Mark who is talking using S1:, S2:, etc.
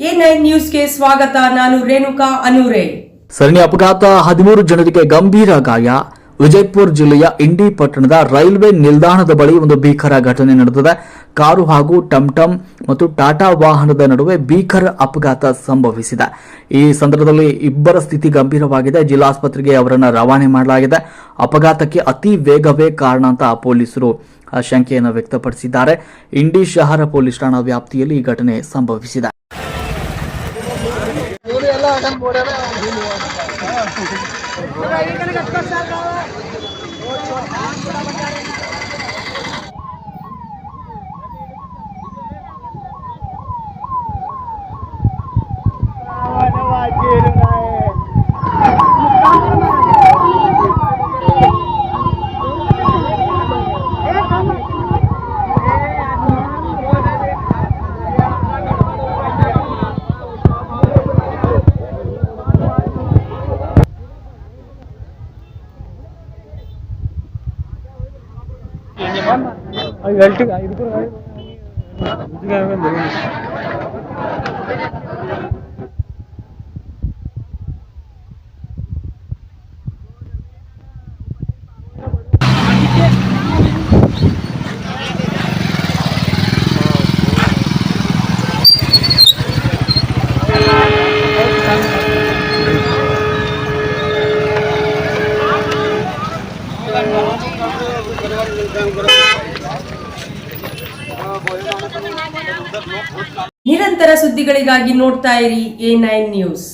S1: A9 ನ್ಯೂಸ್ಗೆ ಸ್ವಾಗತ. ನಾನು ರೇಣುಕಾ ಅನೂರೆ.
S2: ಸರಣಿ ಅಪಘಾತ, 13 ಜನರಿಗೆ ಗಂಭೀರ ಗಾಯ. ವಿಜಯಪುರ ಜಿಲ್ಲೆಯ ಇಂಡಿ ಪಟ್ಟಣದ ರೈಲ್ವೆ ನಿಲ್ದಾಣದ ಬಳಿ ಒಂದು ಭೀಕರ ಘಟನೆ ನಡೆದಿದೆ. ಕಾರು ಹಾಗೂ ಟಮ್ಟಮ್ ಮತ್ತು ಟಾಟಾ ವಾಹನದ ನಡುವೆ ಭೀಕರ ಅಪಘಾತ ಸಂಭವಿಸಿದೆ. ಈ ಸಂದರ್ಭದಲ್ಲಿ ಇಬ್ಬರ ಸ್ಥಿತಿ ಗಂಭೀರವಾಗಿದೆ. ಜಿಲ್ಲಾಸ್ಪತ್ರೆಗೆ ಅವರನ್ನು ರವಾನೆ ಮಾಡಲಾಗಿದೆ. ಅಪಘಾತಕ್ಕೆ ಅತಿ ವೇಗವೇ ಕಾರಣ ಅಂತ ಪೊಲೀಸರು ಶಂಕೆಯನ್ನು ವ್ಯಕ್ತಪಡಿಸಿದ್ದಾರೆ. ಇಂಡಿ ಶಹರ ಪೊಲೀಸ್ ಠಾಣಾ ವ್ಯಾಪ್ತಿಯಲ್ಲಿ ಈ ಘಟನೆ ಸಂಭವಿಸಿದೆ.
S1: ನಿರಂತರ ಸುದ್ದಿಗಳಿಗಾಗಿ ನೋಡ್ತಾ ಇರಿ A9 ನ್ಯೂಸ್.